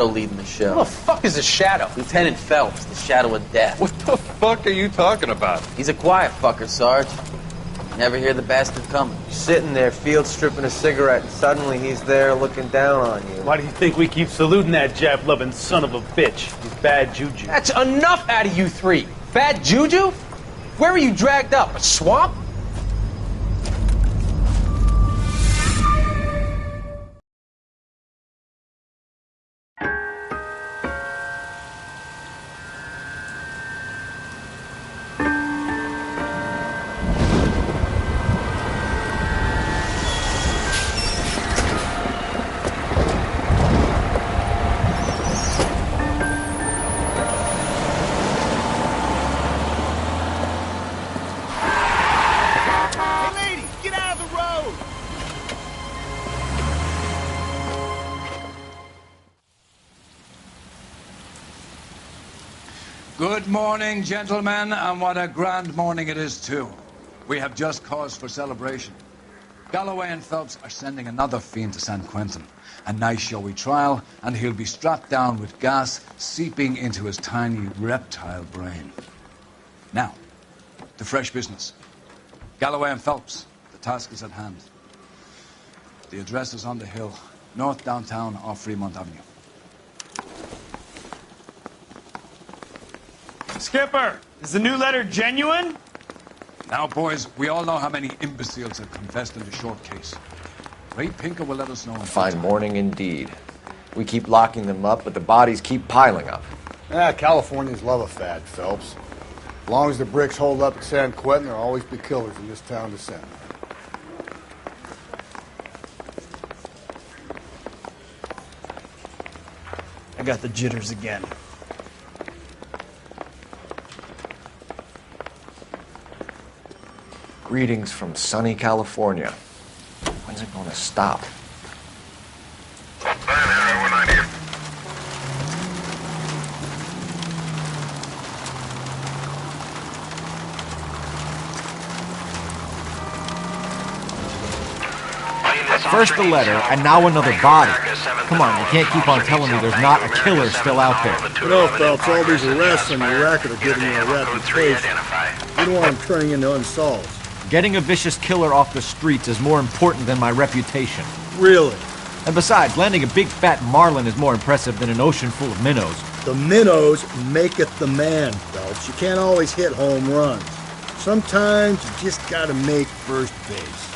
leading the show. Who the fuck is a shadow? Lieutenant Phelps, the shadow of death. What the fuck are you talking about? He's a quiet fucker, Sarge. Never hear the bastard coming. You're sitting there, field stripping a cigarette, and suddenly he's there looking down on you. Why do you think we keep saluting that Jap-loving son of a bitch? He's bad juju. That's enough out of you three. Bad juju? Where were you dragged up? A swamp? Good morning, gentlemen, and what a grand morning it is, too. We have just cause for celebration. Galloway and Phelps are sending another fiend to San Quentin. A nice showy trial, and he'll be strapped down with gas seeping into his tiny reptile brain. Now, to fresh business. Galloway and Phelps, the task is at hand. The address is on the hill, north downtown off Fremont Avenue. Skipper, is the new letter genuine? Now, boys, we all know how many imbeciles have confessed in the short case. Ray Pinker will let us know. Fine morning indeed. We keep locking them up, but the bodies keep piling up. Californians love a fad, Phelps. As long as the bricks hold up at San Quentin, there'll always be killers in this town to send. I got the jitters again. Greetings from sunny California. When's it going to stop? First the letter, and now another body. Come on, you can't keep on telling me there's not a killer still out there. You know, Phelps, all these arrests on your record are giving you a reputation. You don't want them turning into unsolved. Getting a vicious killer off the streets is more important than my reputation. Really? And besides, landing a big fat marlin is more impressive than an ocean full of minnows. The minnows maketh the man, Phelps. You can't always hit home runs. Sometimes you just gotta make first base.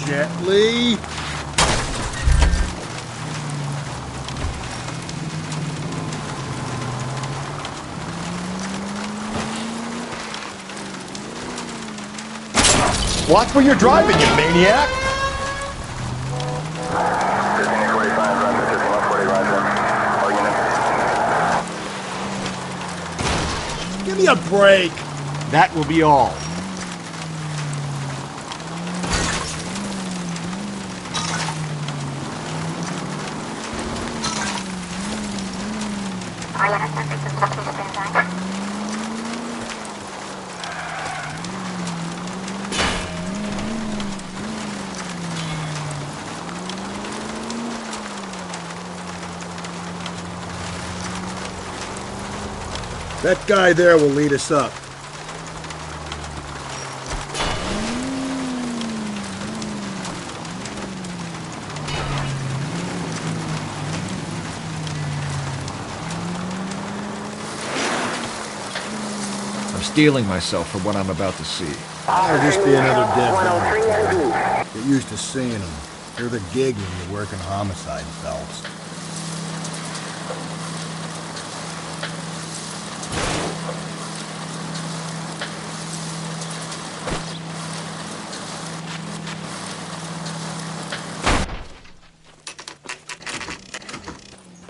Gently. Watch where you're driving, you maniac! Give me a break. That will be all. That guy there will lead us up. steeling myself for what I'm about to see. Or just be another dead body. Get used to seeing them. They're the gig when you work in homicide, Phelps.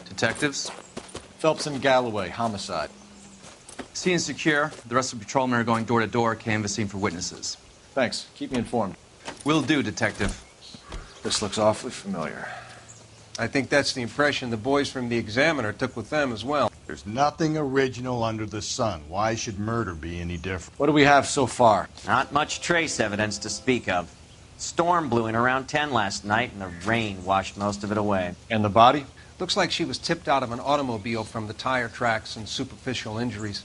Detectives? Phelps and Galloway, homicide. Scene is secure. The rest of the patrolmen are going door to door, canvassing for witnesses. Thanks. Keep me informed. Will do, Detective. This looks awfully familiar. I think that's the impression the boys from the Examiner took with them as well. There's nothing original under the sun. Why should murder be any different? What do we have so far? Not much trace evidence to speak of. Storm blew in around 10 last night, and the rain washed most of it away. And the body? Looks like she was tipped out of an automobile from the tire tracks and superficial injuries.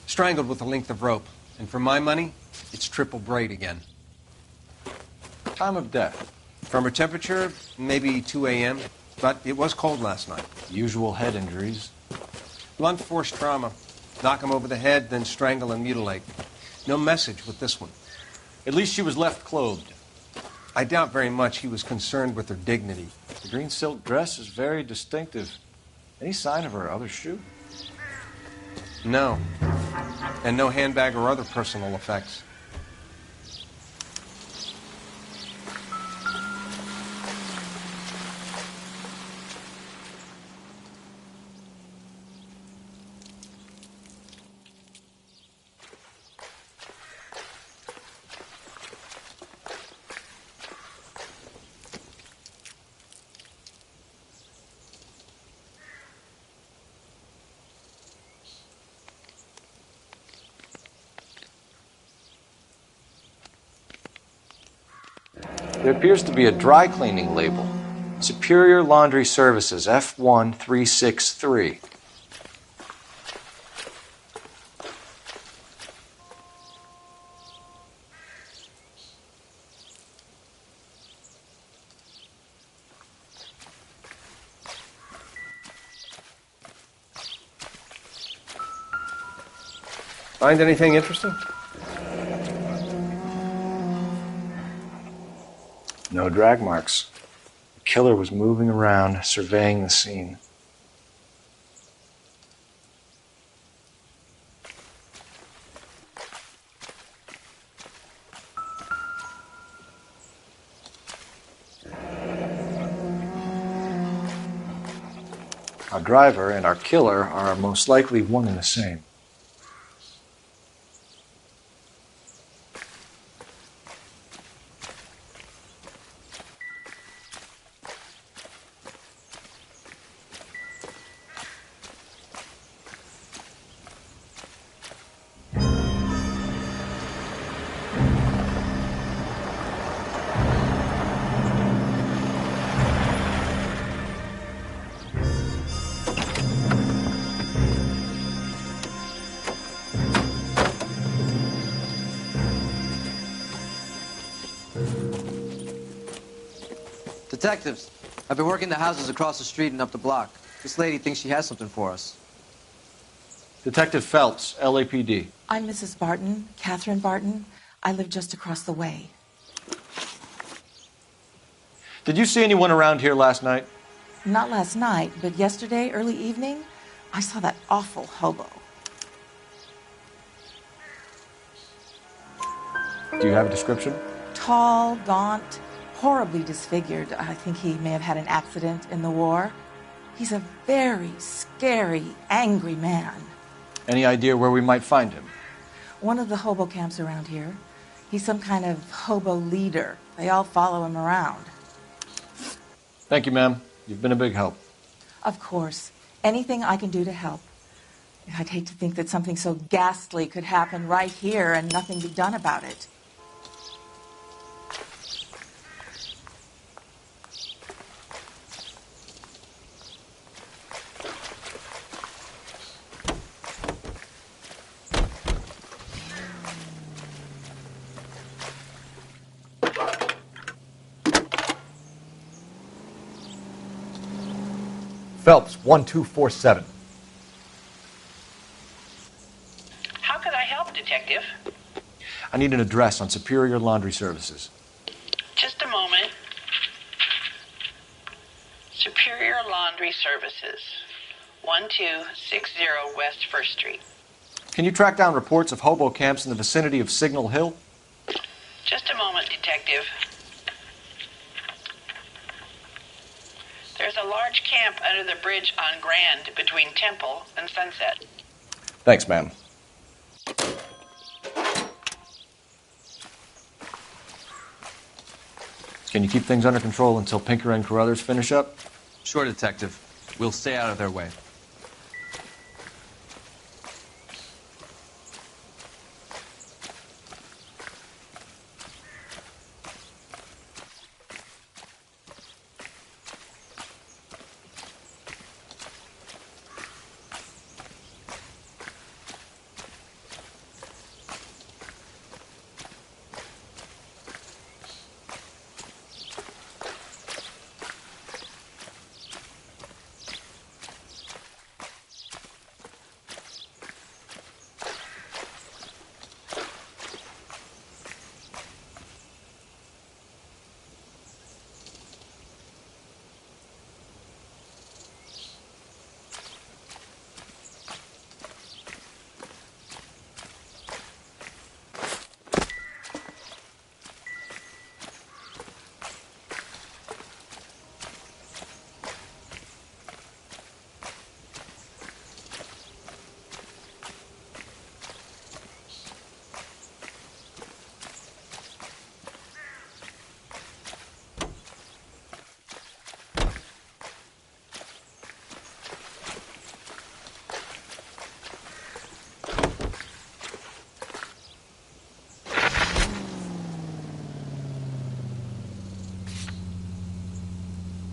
Strangled with a length of rope. And for my money, it's triple braid again. Time of death? From her temperature, maybe 2 a.m., but it was cold last night. Usual head injuries. Blunt force trauma. Knock him over the head, then strangle and mutilate. No message with this one. At least she was left clothed. I doubt very much he was concerned with her dignity. The green silk dress is very distinctive. Any sign of her other shoe? No. And no handbag or other personal effects. There appears to be a dry cleaning label. Superior Laundry Services, F1363. Find anything interesting? No drag marks. The killer was moving around, surveying the scene. Our driver and our killer are most likely one and the same. Detectives, I've been working the houses across the street and up the block. This lady thinks she has something for us. Detective Phelps, LAPD. I'm Mrs. Barton, Catherine Barton. I live just across the way. Did you see anyone around here last night? Not last night, but yesterday, early evening, I saw that awful hobo. Do you have a description? Tall, gaunt, horribly disfigured. I think he may have had an accident in the war. He's a very scary, angry man. Any idea where we might find him? One of the hobo camps around here. He's some kind of hobo leader. They all follow him around. Thank you, ma'am. You've been a big help. Of course. Anything I can do to help. I'd hate to think that something so ghastly could happen right here and nothing be done about it. Phelps, 1247. How could I help, Detective? Detective. I need an address on Superior Laundry Services. Just a moment. Superior Laundry Services, 1260 West 1st Street. Can you track down reports of hobo camps in the vicinity of Signal Hill? Just a moment, Detective. There's a large camp under the bridge on Grand between Temple and Sunset. Thanks, ma'am. Can you keep things under control until Pinker and Carruthers finish up? Sure, Detective. We'll stay out of their way.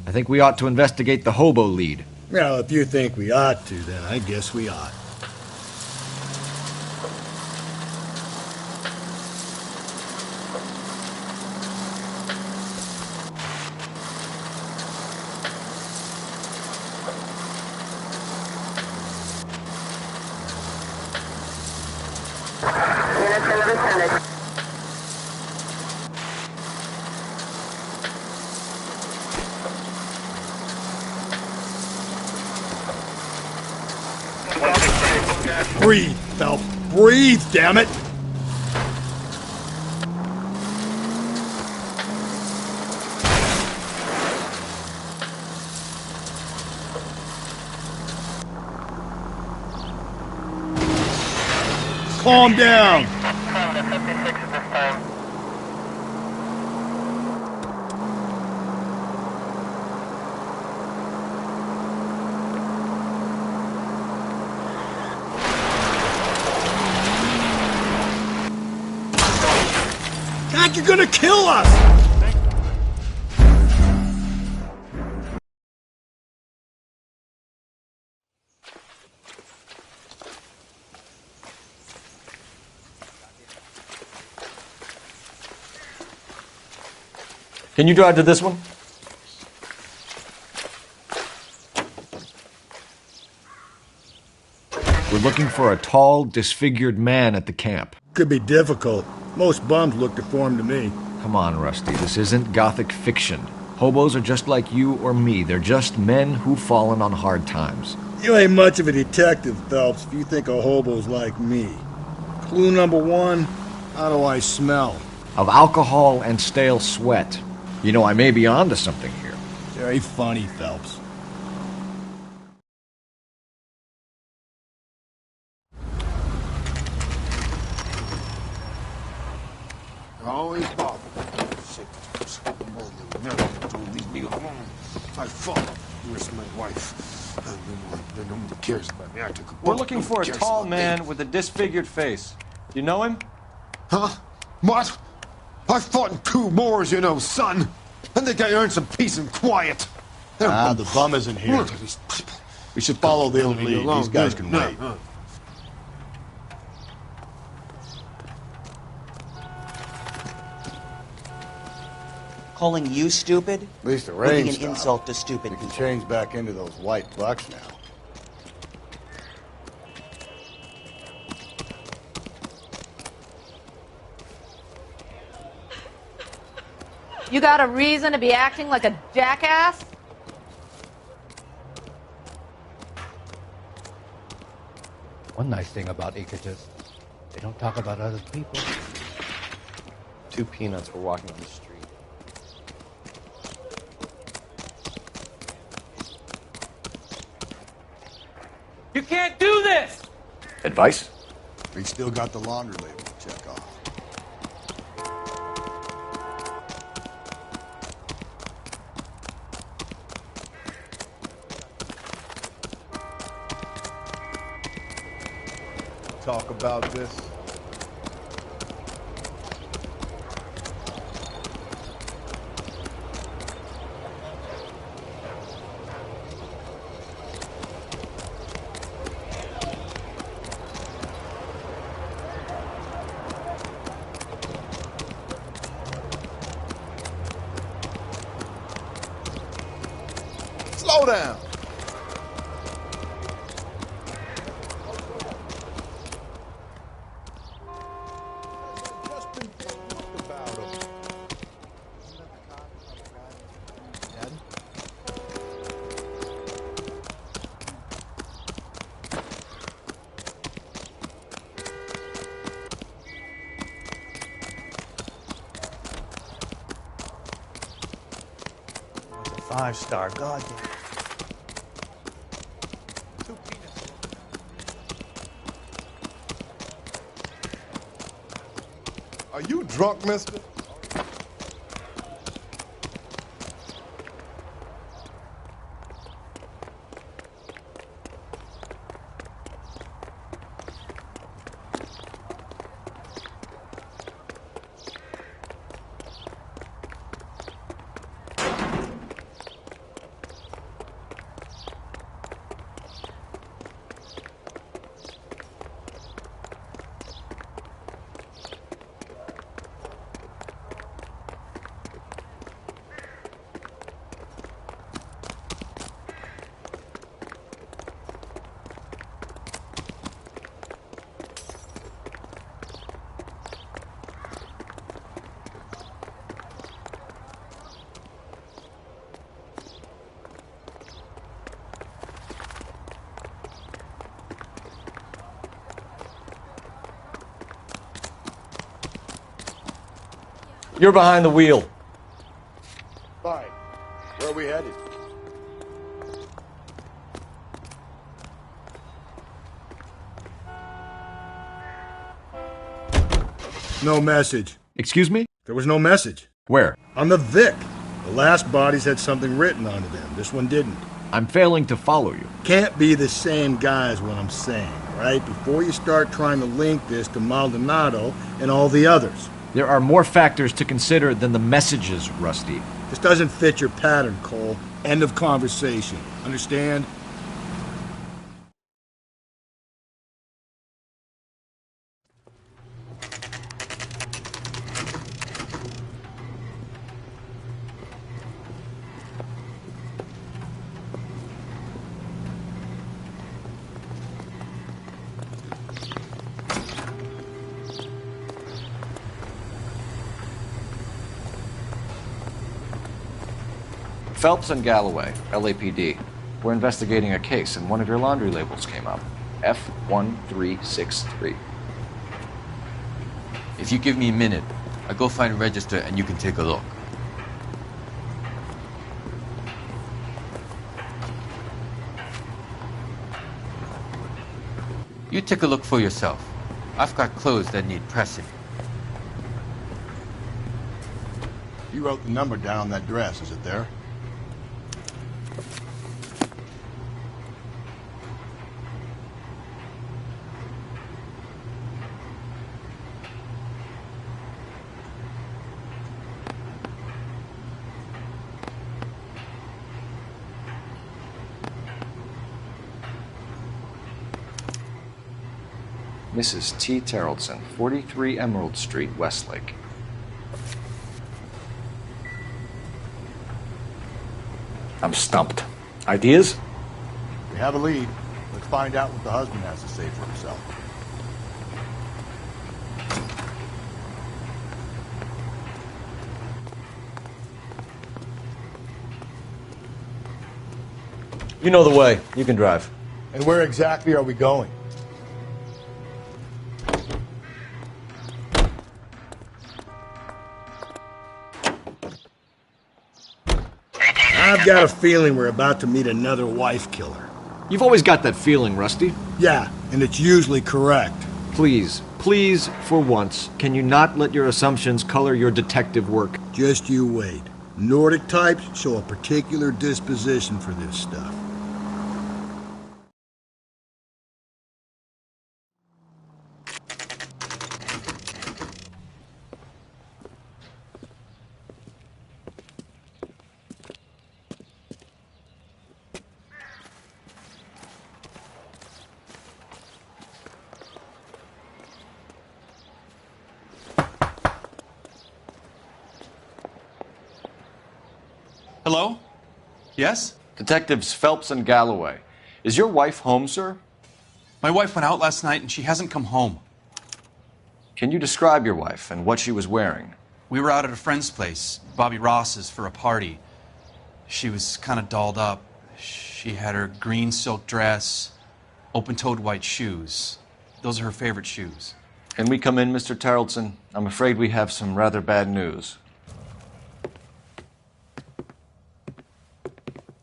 I think we ought to investigate the hobo lead. Well, if you think we ought to, then I guess we ought. Breathe, Phelps. Breathe, damn it! Calm down! God, you're gonna kill us! Can you drive to this one? We're looking for a tall, disfigured man at the camp. Could be difficult. Most bums look deformed to me. Come on, Rusty. This isn't gothic fiction. Hobos are just like you or me. They're just men who've fallen on hard times. You ain't much of a detective, Phelps, if you think a hobo's like me. Clue number one, how do I smell? Of alcohol and stale sweat. You know, I may be onto something here. Very funny, Phelps. Always bother. Shit. Leave me alone. I fought. Where's my wife? No one cares about me. I took a bullet. We're looking for a Cares tall about man me. with a disfigured face. You know him? Huh? What? I fought in 2 wars, you know, son. I think I earned some peace and quiet. The bum isn't here. We should follow the other lead. These guys can wait. Calling you stupid? At least the would rain be an stopped. insult to stupid We can people. change back into those white bucks now. You got a reason to be acting like a jackass? One nice thing about egotists, they don't talk about other people. 2 peanuts were walking on the street. You can't do this! Advice? We still got the laundry label to check off. Talk about this. Slow down. It's a 5-star, goddamn. Are you drunk, mister? You're behind the wheel. Fine. Where are we headed? No message. Excuse me? There was no message. Where? On the Vic. The last bodies had something written onto them. This one didn't. I'm failing to follow you. Can't be the same guy is what I'm saying, right? Before you start trying to link this to Maldonado and all the others. There are more factors to consider than the messages, Rusty. This doesn't fit your pattern, Cole. End of conversation. Understand? Phelps and Galloway, LAPD. We're investigating a case, and one of your laundry labels came up. F1363. If you give me a minute, I'll go find a register and you can take a look. You take a look for yourself. I've got clothes that need pressing. You wrote the number down on that dress, is it there? Mrs. T. Terrellson, 43 Emerald Street, Westlake. I'm stumped. Ideas? We have a lead. Let's find out what the husband has to say for himself. You know the way. You can drive. And where exactly are we going? I've got a feeling we're about to meet another wife killer. You've always got that feeling, Rusty. Yeah, and it's usually correct. Please, for once, can you not let your assumptions color your detective work? Just you wait. Nordic types show a particular disposition for this stuff. Hello? Yes? Detectives Phelps and Galloway. Is your wife home, sir? My wife went out last night and she hasn't come home. Can you describe your wife and what she was wearing? We were out at a friend's place, Bobby Ross's, for a party. She was kind of dolled up. She had her green silk dress, open-toed white shoes. Those are her favorite shoes. Can we come in, Mr. Tarleton? I'm afraid we have some rather bad news.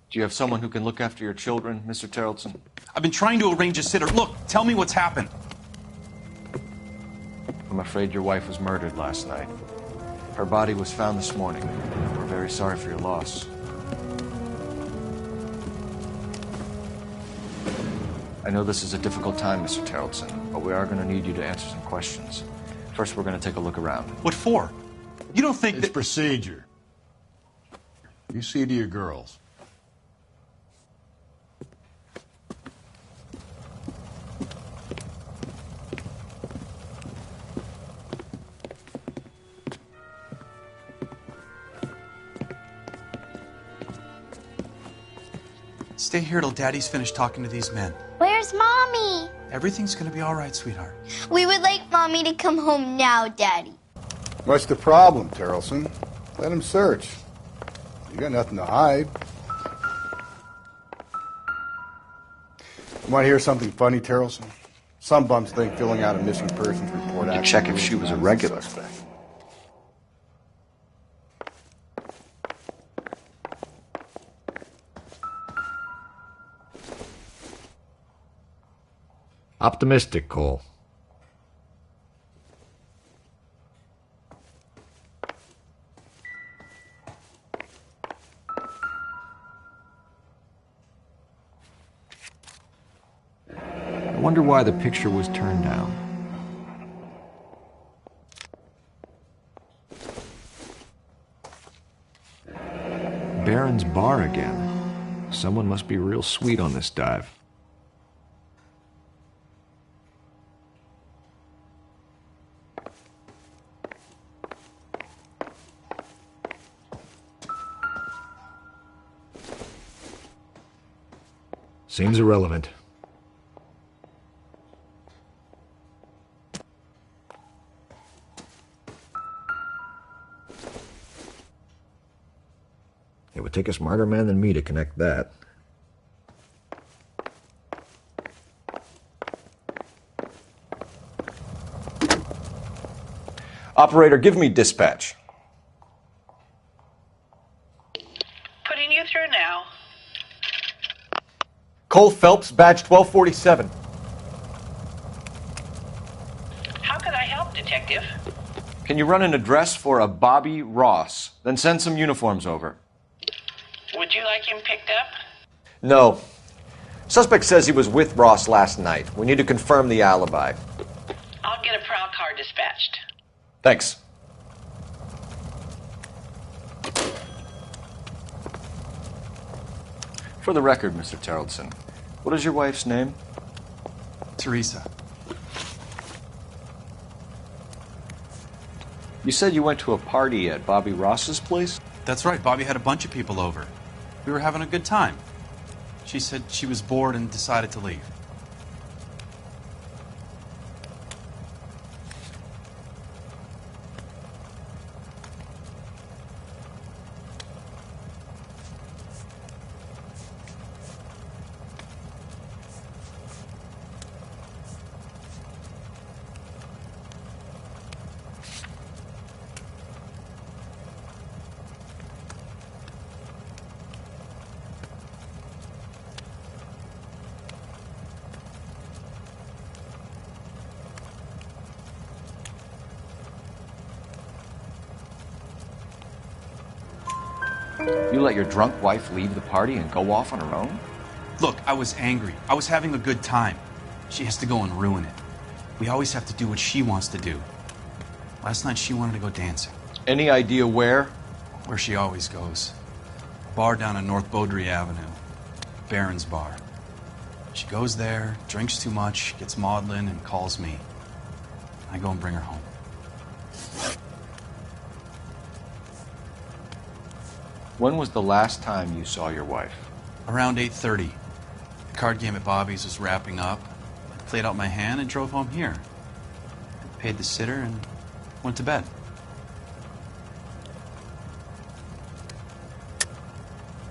Do you have someone who can look after your children, Mr. Tarleton? I've been trying to arrange a sitter. Look, tell me what's happened. I'm afraid your wife was murdered last night. Her body was found this morning. We're very sorry for your loss. I know this is a difficult time, Mr. Tarleton, but we are going to need you to answer some questions. First, we're going to take a look around. What for? You don't think it's procedure. You see to your girls. Stay here till Daddy's finished talking to these men. Where's Mommy? Everything's gonna be all right, sweetheart. We would like Mommy to come home now, Daddy. What's the problem, Tarleton? Let him search. You got nothing to hide. You want to hear something funny, Tarleton? Some bums think filling out a missing persons report... You check if she was a regular. Optimistic, Cole. I wonder why the picture was turned down. Baron's bar again. Someone must be real sweet on this dive. Seems irrelevant. It would take a smarter man than me to connect that. Operator, give me dispatch. Putting you through now. Cole Phelps, badge 1247. How can I help, Detective? Can you run an address for a Bobby Ross? Then send some uniforms over. Would you like him picked up? No. Suspect says he was with Ross last night. We need to confirm the alibi. I'll get a prowl car dispatched. Thanks. For the record, Mr. Tarleton, what is your wife's name? Teresa. You said you went to a party at Bobby Ross's place? That's right. Bobby had a bunch of people over. We were having a good time. She said she was bored and decided to leave. You let your drunk wife leave the party and go off on her own? Look, I was angry. I was having a good time. She has to go and ruin it. We always have to do what she wants to do. Last night she wanted to go dancing. Any idea where? Where she always goes. A bar down on North Beaudry Avenue. Baron's Bar. She goes there, drinks too much, gets maudlin, and calls me. I go and bring her home. When was the last time you saw your wife? Around 8:30. The card game at Bobby's was wrapping up. I played out my hand and drove home here. I paid the sitter and went to bed.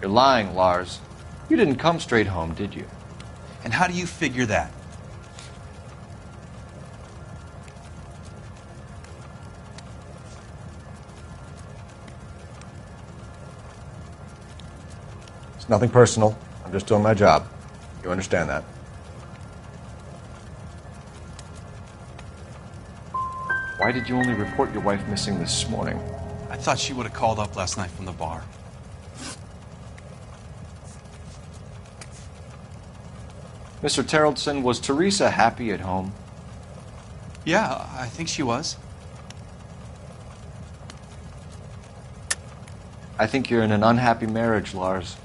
You're lying, Lars. You didn't come straight home, did you? And how do you figure that? It's nothing personal. I'm just doing my job. You understand that? Why did you only report your wife missing this morning? I thought she would have called up last night from the bar. Mr. Terrellson, was Teresa happy at home? Yeah, I think she was. I think you're in an unhappy marriage, Lars.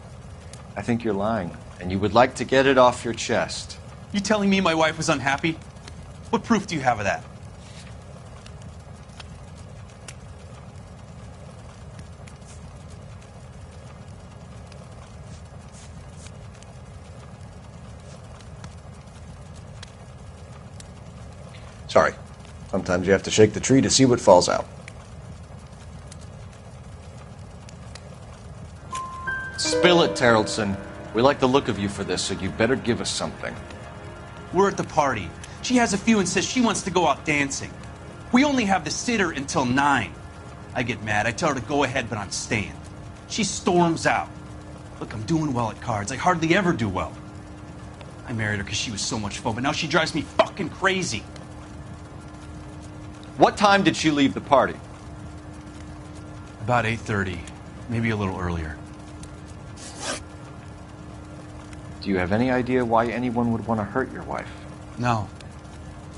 I think you're lying, and you would like to get it off your chest. You telling me my wife was unhappy? What proof do you have of that? Sorry. Sometimes you have to shake the tree to see what falls out. Spill it, Terrellson. We like the look of you for this, so you better give us something. We're at the party. She has a few and says she wants to go out dancing. We only have the sitter until 9. I get mad. I tell her to go ahead, but I'm staying. She storms out. Look, I'm doing well at cards. I hardly ever do well. I married her because she was so much fun, but now she drives me fucking crazy. What time did she leave the party? About 8:30, maybe a little earlier. Do you have any idea why anyone would want to hurt your wife? No.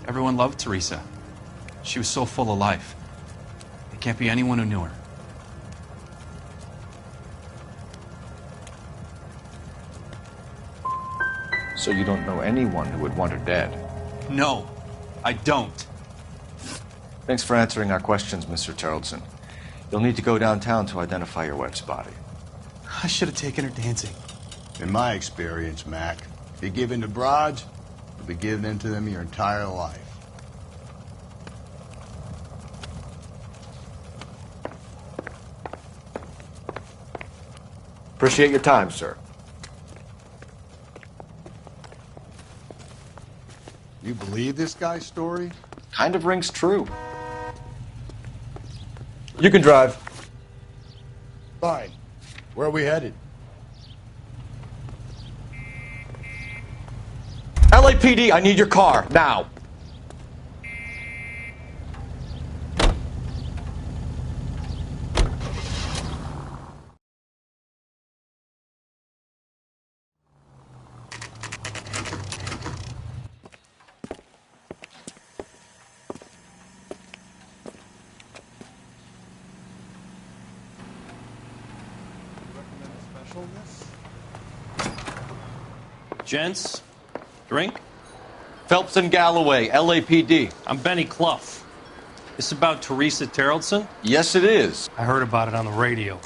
Everyone loved Teresa. She was so full of life. It can't be anyone who knew her. So you don't know anyone who would want her dead? No, I don't. Thanks for answering our questions, Mr. Terrellson. You'll need to go downtown to identify your wife's body. I should have taken her dancing. In my experience, Mac, if you give in to broads, you'll be giving in to them your entire life. Appreciate your time, sir. You believe this guy's story? Kind of rings true. You can drive. Fine. Where are we headed? LAPD, I need your car, now. Gents, drink? Phelps and Galloway, LAPD. I'm Benny Clough. This about Teresa Terrellson? Yes, it is. I heard about it on the radio.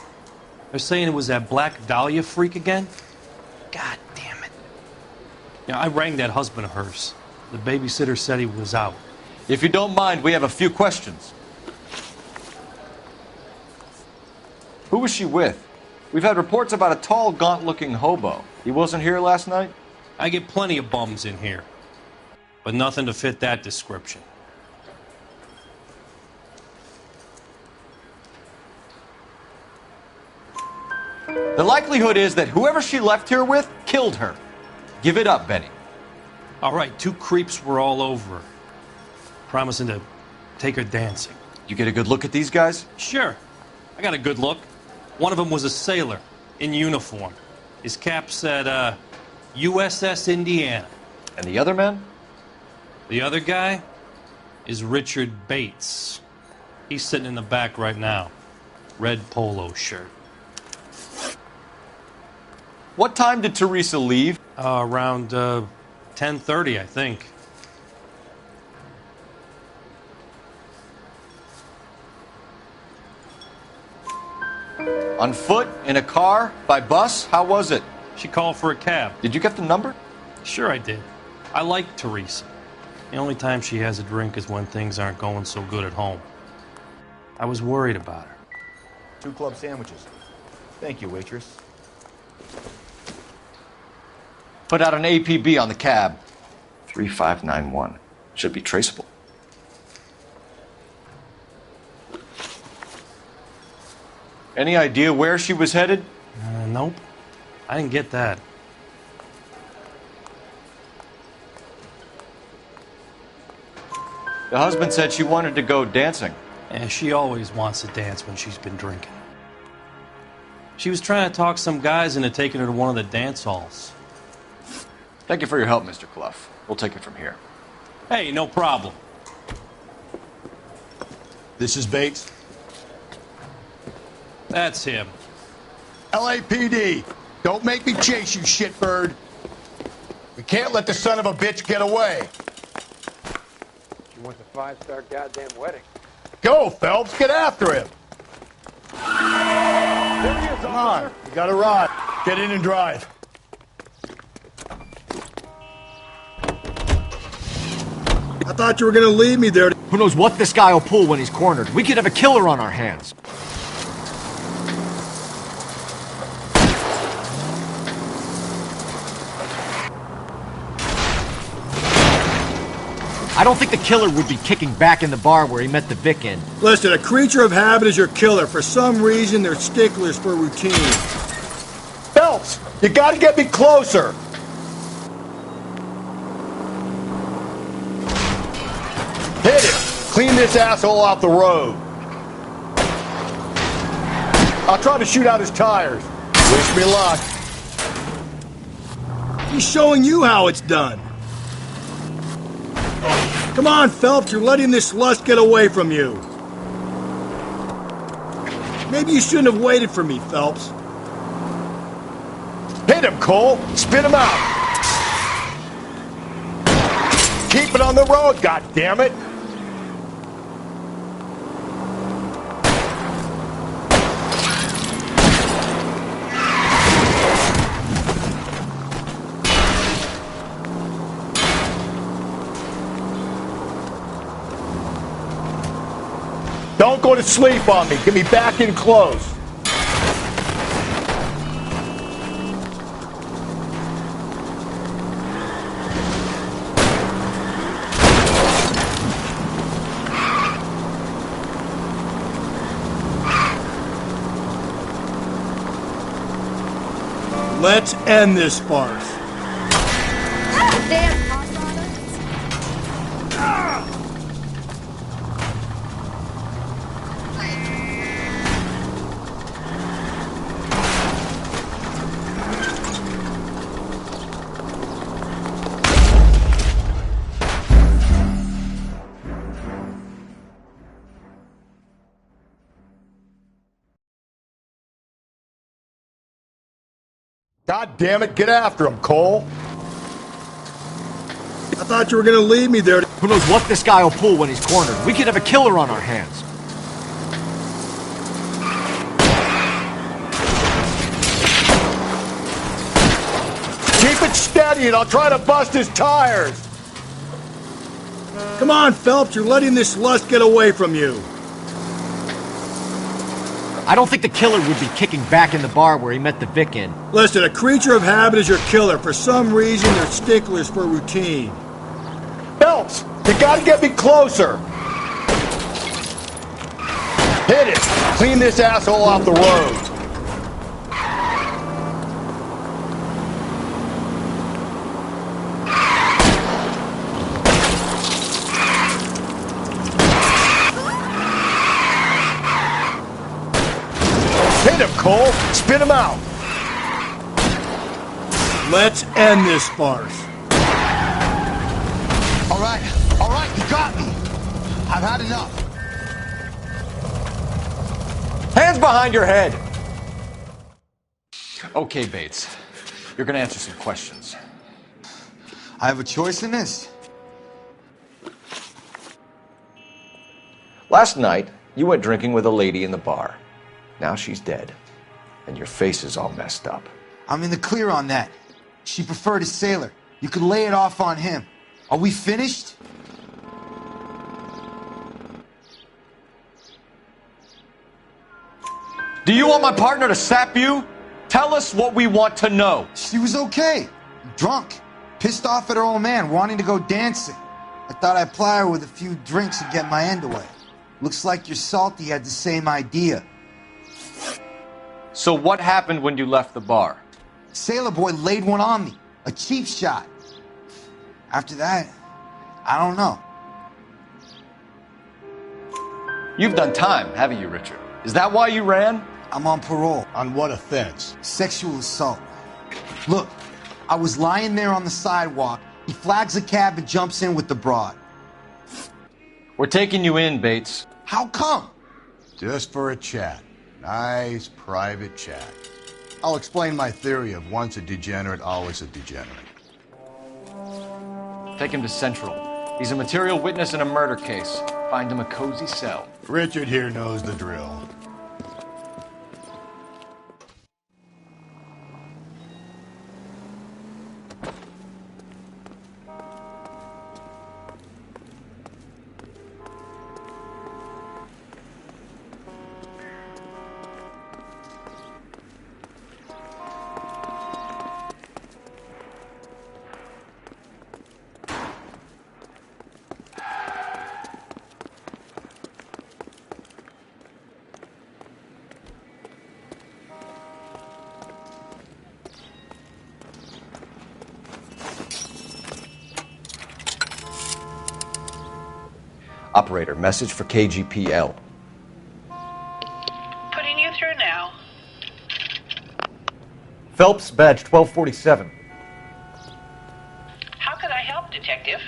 They're saying it was that Black Dahlia freak again? God damn it. Yeah, I rang that husband of hers. The babysitter said he was out. If you don't mind, we have a few questions. Who was she with? We've had reports about a tall, gaunt-looking hobo. He wasn't here last night? I get plenty of bums in here, but nothing to fit that description. The likelihood is that whoever she left here with killed her. Give it up, Benny. All right, 2 creeps were all over her, promising to take her dancing. You get a good look at these guys? Sure. I got a good look. One of them was a sailor in uniform. His cap said, USS Indiana. And the other man? The other guy is Richard Bates. He's sitting in the back right now. Red polo shirt. What time did Teresa leave? Around 10:30, I think. On foot? In a car? By bus? How was it? She called for a cab. Did you get the number? Sure I did. I like Teresa. The only time she has a drink is when things aren't going so good at home. I was worried about her. 2 club sandwiches. Thank you, waitress. Put out an APB on the cab. 3591. Should be traceable. Any idea where she was headed? Nope. I didn't get that. The husband said she wanted to go dancing. Yeah, she always wants to dance when she's been drinking. She was trying to talk some guys into taking her to one of the dance halls. Thank you for your help, Mr. Clough. We'll take it from here. Hey, no problem. This is Bates. That's him. LAPD, don't make me chase you, shitbird. We can't let the son of a bitch get away. She wants a 5-star goddamn wedding. Go, Phelps, get after him. There he is, Come on, you got a ride. Get in and drive. I thought you were gonna leave me there. Who knows what this guy will pull when he's cornered? We could have a killer on our hands. I don't think the killer would be kicking back in the bar where he met the Vic in. Listen, a creature of habit is your killer. For some reason, they're sticklers for routine. Phelps, you gotta get me closer. Hit it. Clean this asshole off the road. I'll try to shoot out his tires. Wish me luck. He's showing you how it's done. Come on, Phelps, you're letting this lust get away from you. Maybe you shouldn't have waited for me, Phelps. Hit him, Cole. Spin him out. Keep it on the road, goddammit. Don't go to sleep on me. Get me back in close. Let's end this farce. Damn. God damn it, get after him, Cole. I thought you were gonna leave me there. Who knows what this guy will pull when he's cornered? We could have a killer on our hands. Keep it steady and I'll try to bust his tires. Come on, Phelps, you're letting this lust get away from you. I don't think the killer would be kicking back in the bar where he met the Vic in. Listen, a creature of habit is your killer. For some reason, they're sticklers for routine. Phelps, you gotta get me closer. Hit it. Clean this asshole off the road. Hit him, Cole! Spit him out! Let's end this farce. All right, you got me. I've had enough. Hands behind your head! Okay, Bates. You're gonna answer some questions. I have a choice in this. Last night, you went drinking with a lady in the bar. Now she's dead. And your face is all messed up. I'm in the clear on that. She preferred a sailor. You could lay it off on him. Are we finished? Do you want my partner to sap you? Tell us what we want to know. She was okay. Drunk. Pissed off at her old man, wanting to go dancing. I thought I'd ply her with a few drinks and get my end away. Looks like your Salty had the same idea. So what happened when you left the bar? Sailor boy laid one on me. A cheap shot. After that, I don't know. You've done time, haven't you, Richard? Is that why you ran? I'm on parole. On what offense? Sexual assault. Look, I was lying there on the sidewalk. He flags a cab and jumps in with the broad. We're taking you in, Bates. How come? Just for a chat. Nice, private chat. I'll explain my theory of once a degenerate, always a degenerate. Take him to Central. He's a material witness in a murder case. Find him a cozy cell. Richard here knows the drill. Operator, message for KGPL. Putting you through now. Phelps, badge 1247. How could I help, Detective?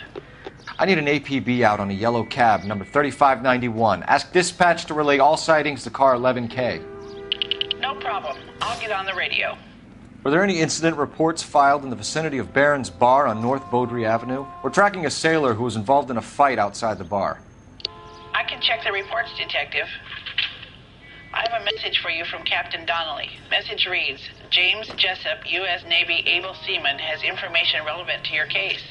I need an APB out on a yellow cab, number 3591. Ask dispatch to relay all sightings to car 11K. No problem. I'll get on the radio. Were there any incident reports filed in the vicinity of Barron's Bar on North Beaudry Avenue? We're tracking a sailor who was involved in a fight outside the bar. I can check the reports, Detective. I have a message for you from Captain Donnelly. Message reads, James Jessup, U.S. Navy able seaman, has information relevant to your case.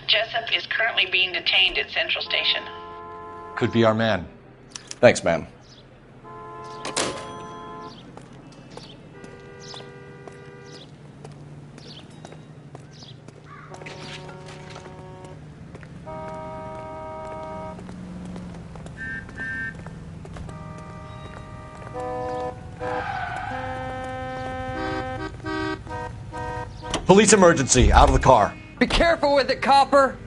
Jessup is currently being detained at Central Station. Could be our man. Thanks, ma'am. Police emergency, out of the car. Be careful with it, copper.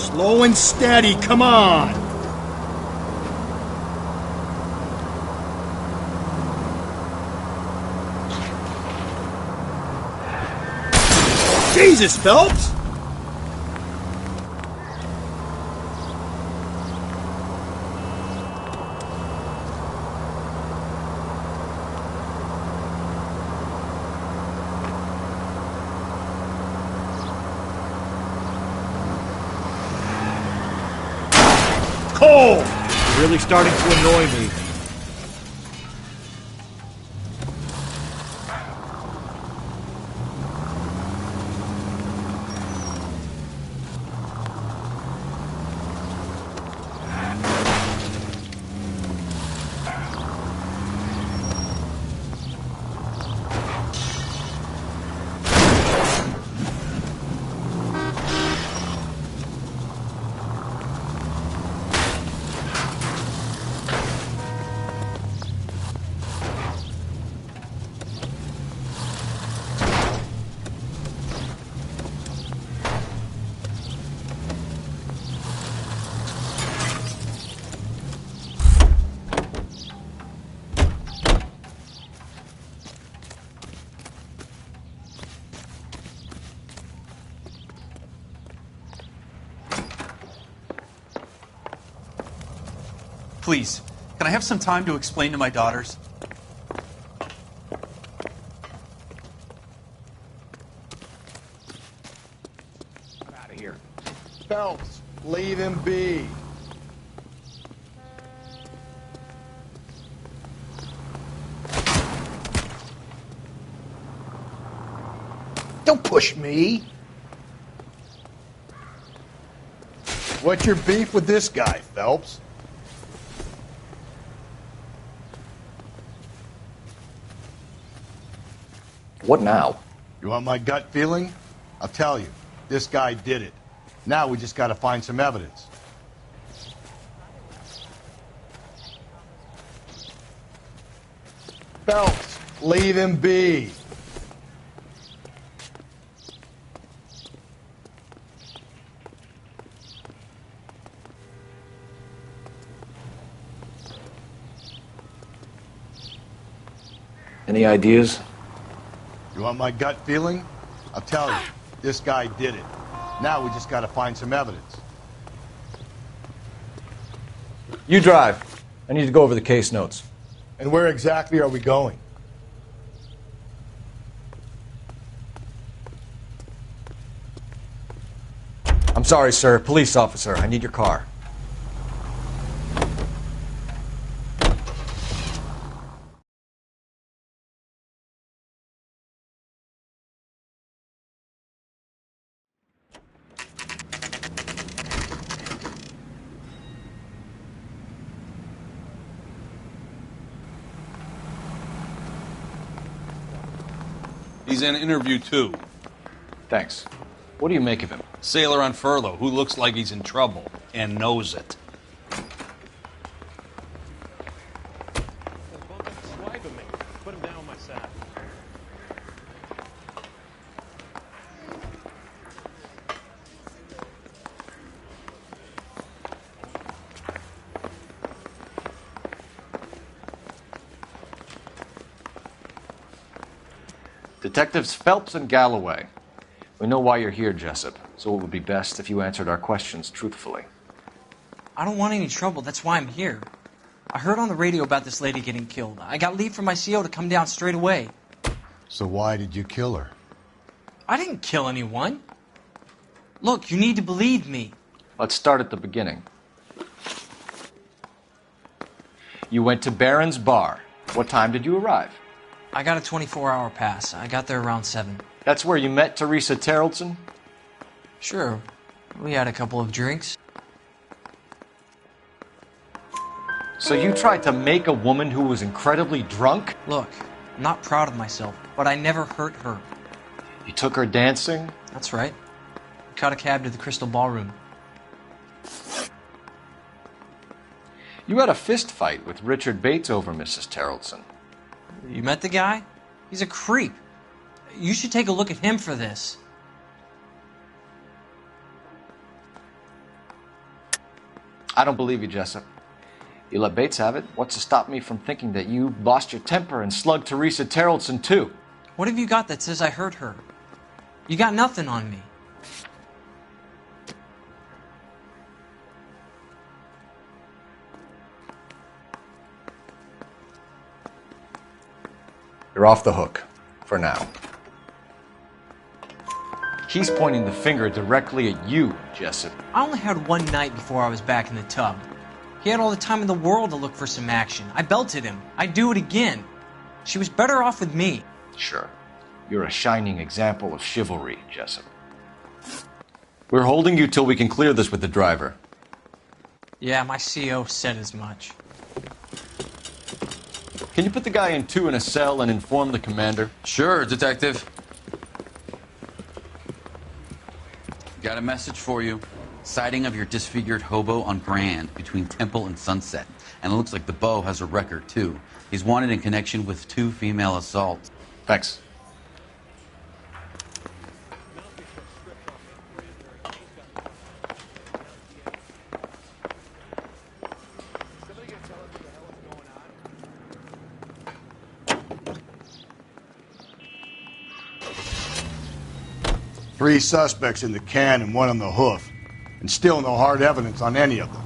Slow and steady, come on! Jesus, Phelps! Cole! You're really starting to annoy me. Please, can I have some time to explain to my daughters? Out of here. Phelps, leave him be. Don't push me. What's your beef with this guy, Phelps? What now? You want my gut feeling? I'll tell you. This guy did it. Now we just gotta find some evidence. Phelps, leave him be. Any ideas? You want my gut feeling? I'll tell you. This guy did it. Now we just gotta find some evidence. You drive. I need to go over the case notes. And where exactly are we going? I'm sorry, sir. Police officer. I need your car. He's in interview 2. Thanks. What do you make of him? Sailor on furlough who looks like he's in trouble and knows it. Put him down on my sack. Detectives Phelps and Galloway. We know why you're here, Jessup, so it would be best if you answered our questions truthfully. I don't want any trouble. That's why I'm here. I heard on the radio about this lady getting killed. I got leave from my CO to come down straight away. So why did you kill her? I didn't kill anyone. Look, you need to believe me. Let's start at the beginning. You went to Barron's Bar. What time did you arrive? I got a 24-hour pass. I got there around 7. That's where you met Teresa Terrelson? Sure. We had a couple of drinks. So you tried to make a woman who was incredibly drunk? Look, I'm not proud of myself, but I never hurt her. You took her dancing? That's right. We caught a cab to the Crystal Ballroom. You had a fist fight with Richard Bates over Mrs. Terrelson. You met the guy? He's a creep. You should take a look at him for this. I don't believe you, Jessup. You let Bates have it. What's to stop me from thinking that you lost your temper and slugged Teresa Terrellson, too? What have you got that says I hurt her? You got nothing on me. You're off the hook. For now. He's pointing the finger directly at you, Jessup. I only had one night before I was back in the tub. He had all the time in the world to look for some action. I belted him. I'd do it again. She was better off with me. Sure. You're a shining example of chivalry, Jessup. We're holding you till we can clear this with the driver. Yeah, my CO said as much. Can you put the guy in two in a cell and inform the commander? Sure, Detective. Got a message for you. Sighting of your disfigured hobo on Grand between Temple and Sunset. And it looks like the Beau has a record, too. He's wanted in connection with 2 female assaults. Thanks. Three suspects in the can and one on the hoof. And still no hard evidence on any of them.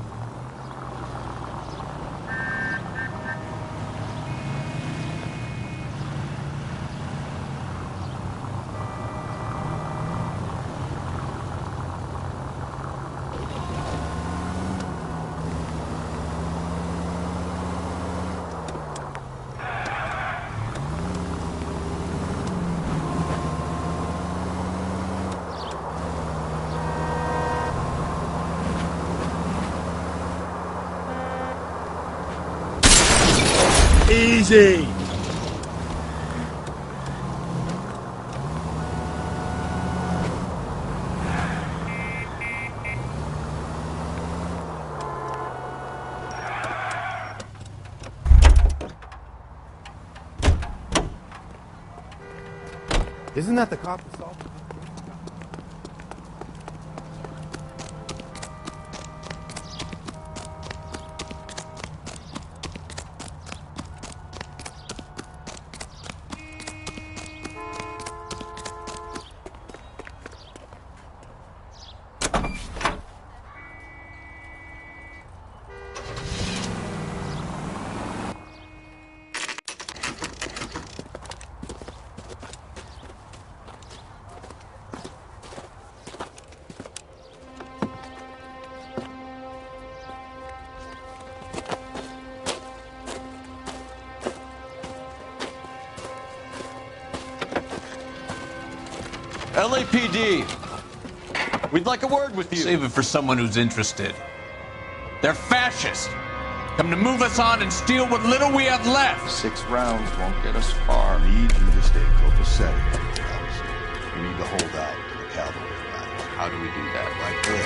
Easy! Isn't that the cop who saw? LAPD, we'd like a word with you. Save it for someone who's interested. They're fascists. Come to move us on and steal what little we have left. 6 rounds won't get us far. I need you to stay copacetic, Phelps. We need to hold out to the cavalry line. How do we do that? Like this.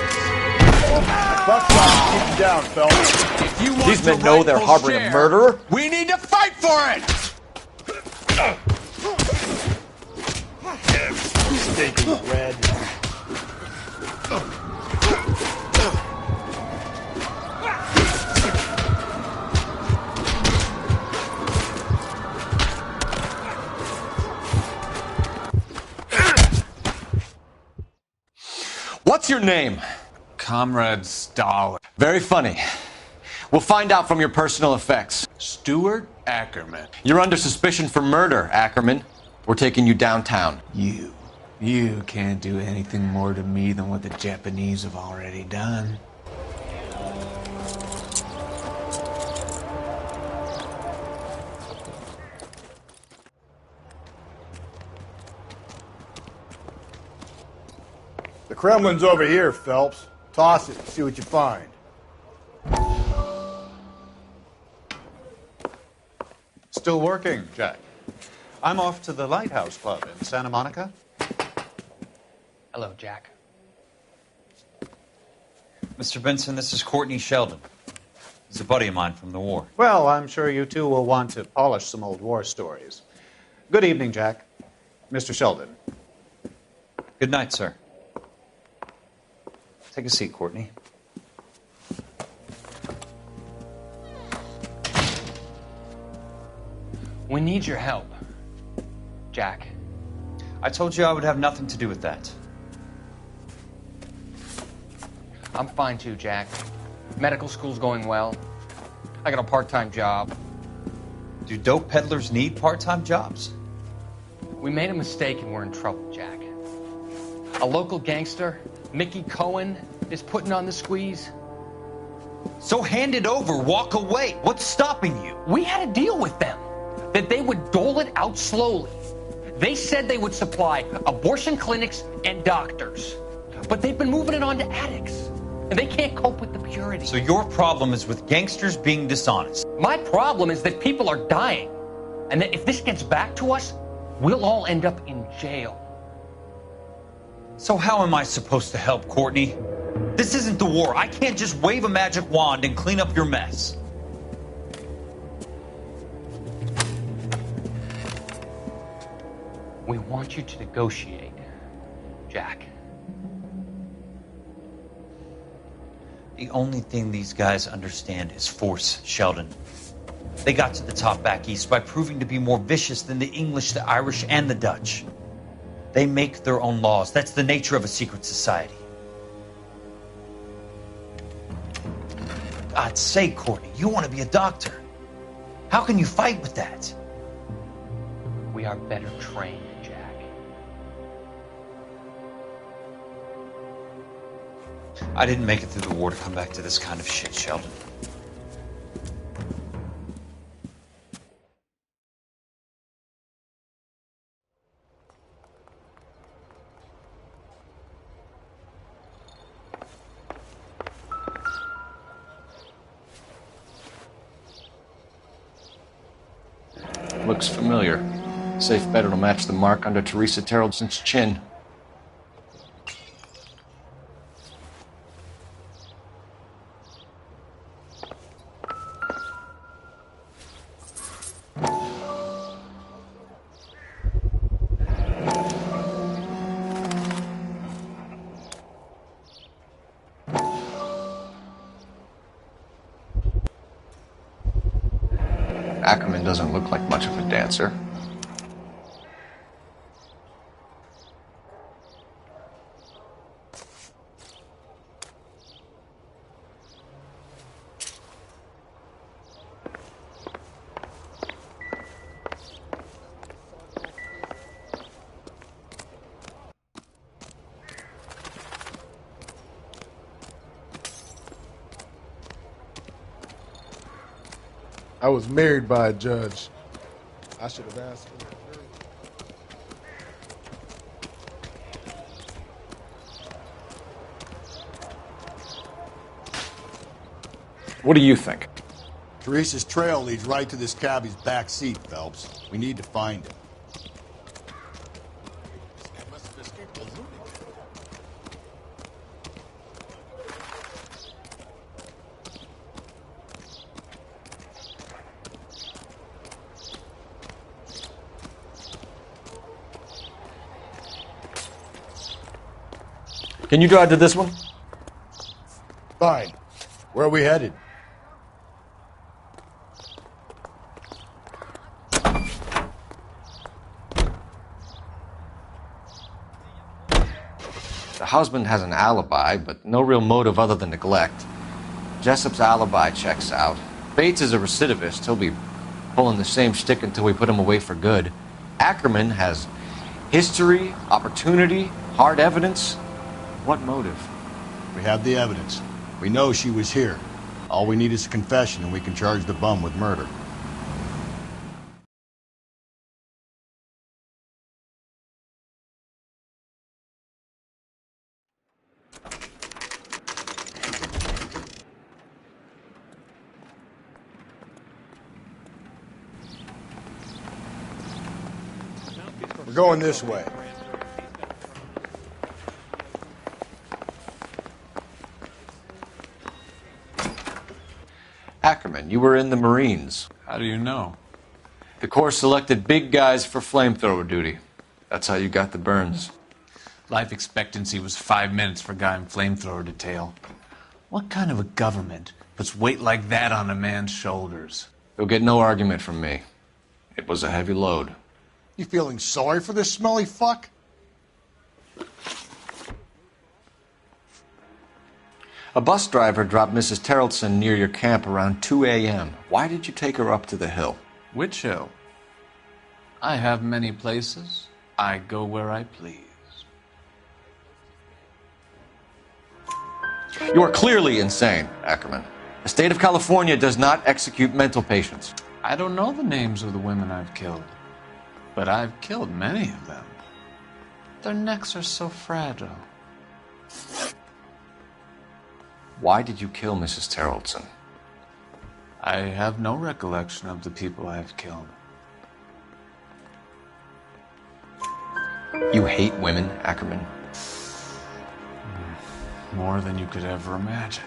Buckshot, keep them down, Phelps. If you want These men know they're harboring a murderer? We need to fight for it! Stinking red. What's your name? Comrade Stahl. Very funny. We'll find out from your personal effects. Stuart Ackerman. You're under suspicion for murder, Ackerman. We're taking you downtown. You can't do anything more to me than what the Japanese have already done. The Kremlin's over here, Phelps. Toss it and see what you find. Still working, Jack. I'm off to the Lighthouse Club in Santa Monica. Hello, Jack. Mr. Benson, this is Courtney Sheldon. He's a buddy of mine from the war. Well, I'm sure you two will want to polish some old war stories. Good evening, Jack. Mr. Sheldon. Good night, sir. Take a seat, Courtney. We need your help. Jack. I told you I would have nothing to do with that. I'm fine too, Jack. Medical school's going well. I got a part-time job. Do dope peddlers need part-time jobs? We made a mistake and we're in trouble, Jack. A local gangster, Mickey Cohen, is putting on the squeeze. So hand it over, walk away. What's stopping you? We had a deal with them that they would dole it out slowly. They said they would supply abortion clinics and doctors, but they've been moving it on to addicts, and they can't cope with the purity. So your problem is with gangsters being dishonest? My problem is that people are dying, and that if this gets back to us, we'll all end up in jail. So how am I supposed to help, Courtney? This isn't the war. I can't just wave a magic wand and clean up your mess. We want you to negotiate, Jack. The only thing these guys understand is force, Sheldon. They got to the top back east by proving to be more vicious than the English, the Irish, and the Dutch. They make their own laws. That's the nature of a secret society. For God's sake, Courtney, you want to be a doctor. How can you fight with that? We are better trained, Jack. I didn't make it through the war to come back to this kind of shit, Sheldon. Looks familiar. Safe bet it'll match the mark under Teresa Terrelson's chin. Ackerman doesn't look like much of a dancer. I was married by a judge. I should have asked her. What do you think? Teresa's trail leads right to this cabbie's back seat, Phelps. We need to find him. Can you drive to this one? Fine. Where are we headed? The husband has an alibi, but no real motive other than neglect. Jessup's alibi checks out. Bates is a recidivist. He'll be pulling the same shtick until we put him away for good. Ackerman has history, opportunity, hard evidence. What motive? We have the evidence. We know she was here. All we need is a confession, and we can charge the bum with murder. We're going this way. Ackerman, you were in the Marines. How do you know? The Corps selected big guys for flamethrower duty. That's how you got the burns. Life expectancy was 5 minutes for a guy in flamethrower detail. What kind of a government puts weight like that on a man's shoulders? You'll get no argument from me. It was a heavy load. You feeling sorry for this smelly fuck? A bus driver dropped Mrs. Terrelson near your camp around 2 a.m. Why did you take her up to the hill? Which hill? I have many places. I go where I please. You are clearly insane, Ackerman. The state of California does not execute mental patients. I don't know the names of the women I've killed, but I've killed many of them. Their necks are so fragile. Why did you kill Mrs. Terrelson? I have no recollection of the people I have killed. You hate women, Ackerman? More than you could ever imagine.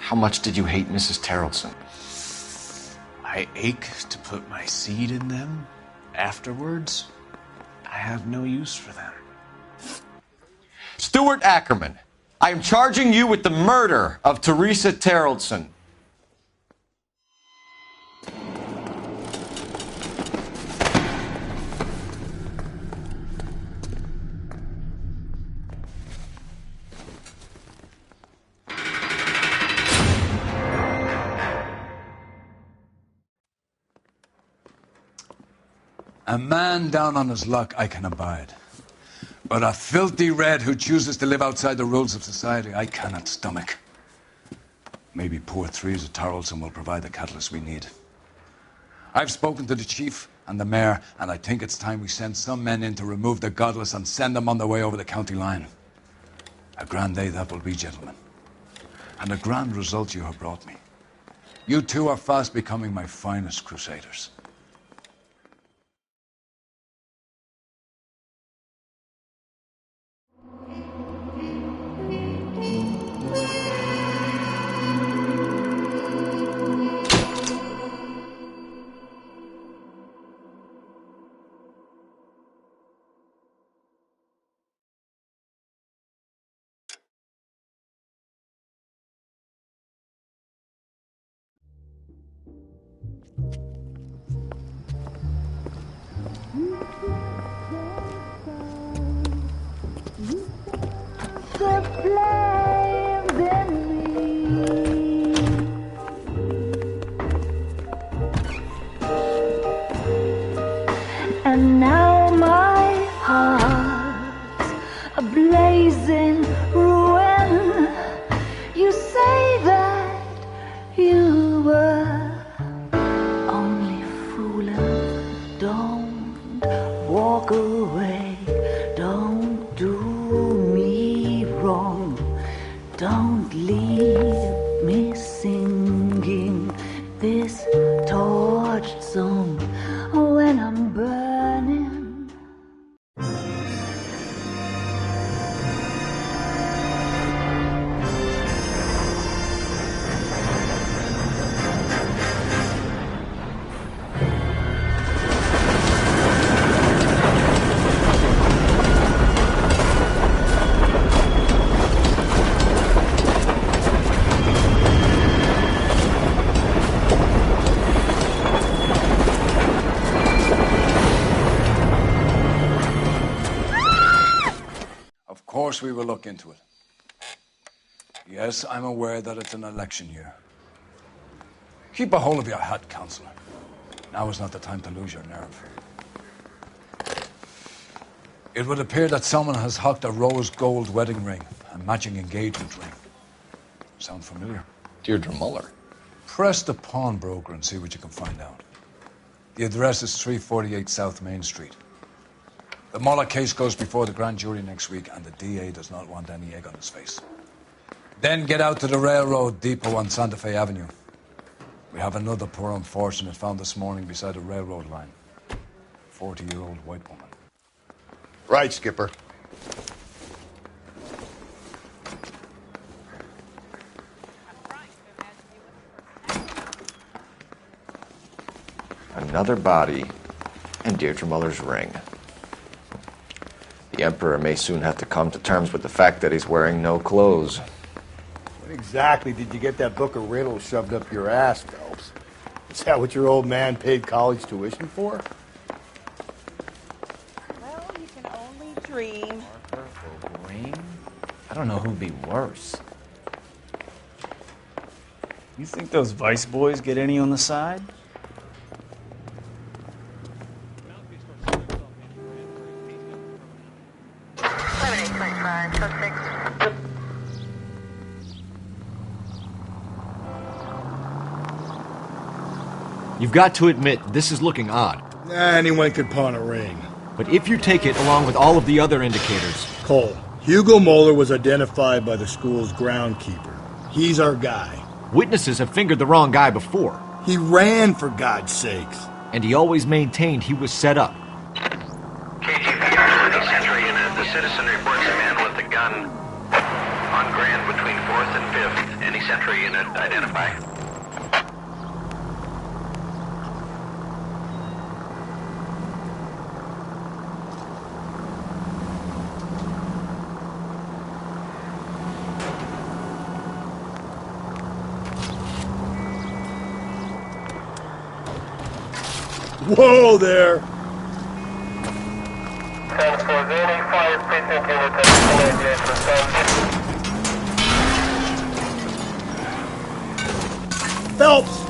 How much did you hate Mrs. Terrelson? I ache to put my seed in them. Afterwards, I have no use for them. Stuart Ackerman, I am charging you with the murder of Teresa Terrelson. A man down on his luck I can abide. But a filthy red who chooses to live outside the rules of society, I cannot stomach. Maybe poor Teresa Terrelson will provide the catalyst we need. I've spoken to the chief and the mayor, and I think it's time we send some men in to remove the godless and send them on their way over the county line. A grand day that will be, gentlemen. And a grand result you have brought me. You two are fast becoming my finest crusaders. And now my heart's a blazing ruin. You say that you were only fooling. Don't walk away. Don't do me wrong. Don't leave me singing this torched song when I'm burning. Of course we will look into it. Yes, I'm aware that it's an election year. Keep a hold of your hat, Counselor. Now is not the time to lose your nerve. It would appear that someone has hocked a rose gold wedding ring and matching engagement ring. Sound familiar? Deirdre Muller. Press the pawnbroker and see what you can find out. The address is 348 South Main Street. The Muller case goes before the grand jury next week, and the DA does not want any egg on his face. Then get out to the railroad depot on Santa Fe Avenue. We have another poor unfortunate found this morning beside a railroad line. 40-year-old white woman. Right, Skipper. Another body and Deirdre Muller's ring. The Emperor may soon have to come to terms with the fact that he's wearing no clothes. When exactly did you get that book of riddles shoved up your ass, Phelps? Is that what your old man paid college tuition for? Well, you can only dream. Rain? I don't know who'd be worse. You think those Vice boys get any on the side? You've got to admit, this is looking odd. Anyone could pawn a ring. But if you take it along with all of the other indicators... Cole, Hugo Moeller was identified by the school's groundkeeper. He's our guy. Witnesses have fingered the wrong guy before. He ran, for God's sakes. And he always maintained he was set up. KGPR 30 Century Unit. The citizen reports a man with a gun on Grand between 4th and 5th. Any Century Unit identify? Whoa there! Phelps!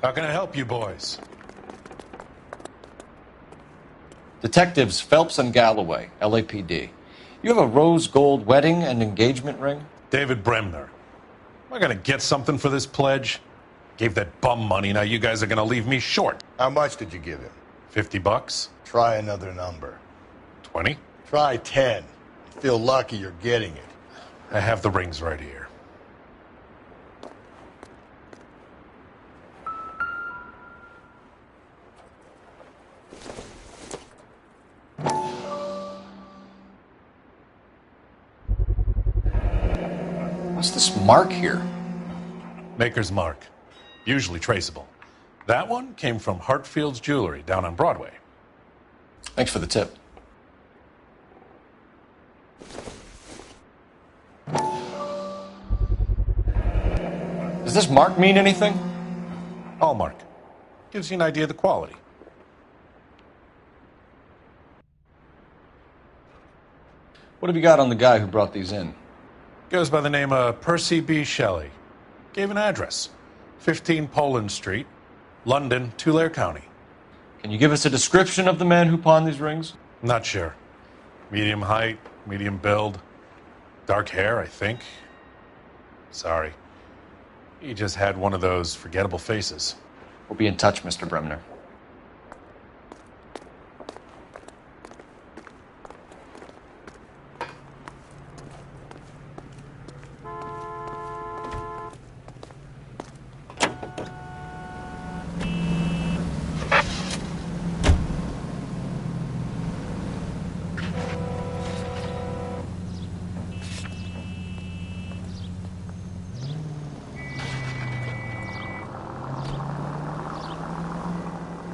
How can I help you boys? Detectives Phelps and Galloway, LAPD. You have a rose gold wedding and engagement ring? David Bremner. Am I going to get something for this pledge? Gave that bum money, now you guys are going to leave me short. How much did you give him? $50? Try another number. 20? Try 10. Feel lucky you're getting it. I have the rings right here. What's this mark here? Maker's mark. Usually traceable. That one came from Hartfield's Jewelry down on Broadway. Thanks for the tip. Does this mark mean anything? Hallmark. Gives you an idea of the quality. What have you got on the guy who brought these in? Goes by the name of Percy B. Shelley. Gave an address. 15 Poland Street, London, Tulare County. Can you give us a description of the man who pawned these rings? Not sure. Medium height, medium build. Dark hair, I think. Sorry. He just had one of those forgettable faces. We'll be in touch, Mr. Bremner.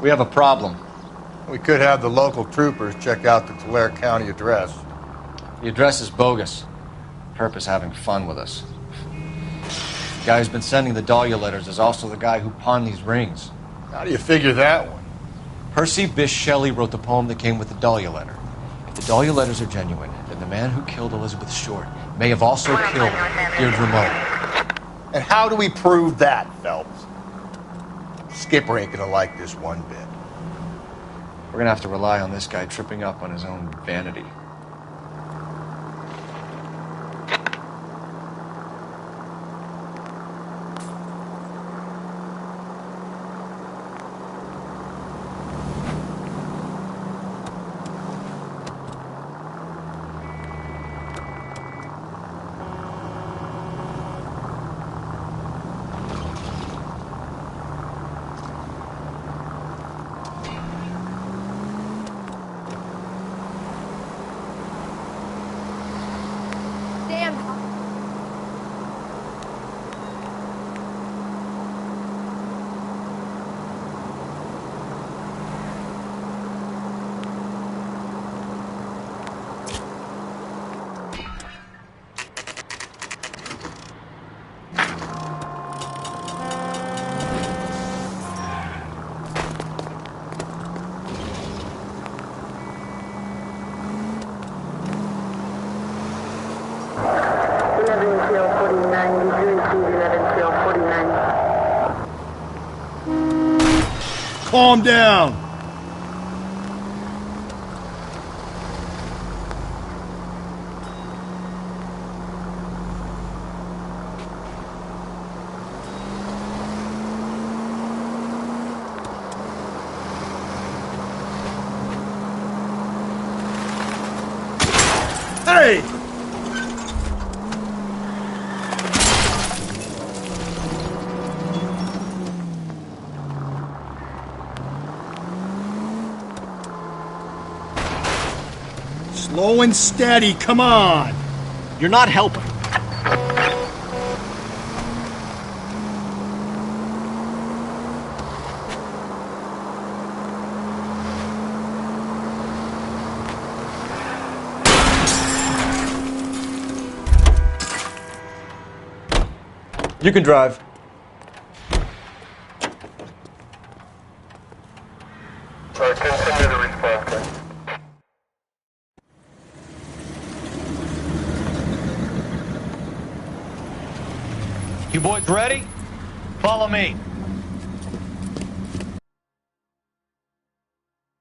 We have a problem. We could have the local troopers check out the Tulare County address. The address is bogus. Perp is having fun with us. The guy who's been sending the Dahlia letters is also the guy who pawned these rings. How do you figure that one? Percy Bysshe Shelley wrote the poem that came with the Dahlia letter. If the Dahlia letters are genuine, then the man who killed Elizabeth Short may have also killed Deirdre Moe. And how do we prove that, Phelps? Skipper ain't gonna like this one bit. We're gonna have to rely on this guy tripping up on his own vanity. calm down. Hey! Slow and steady, come on! You're not helping. You can drive. Continue to respond. You boys ready? Follow me.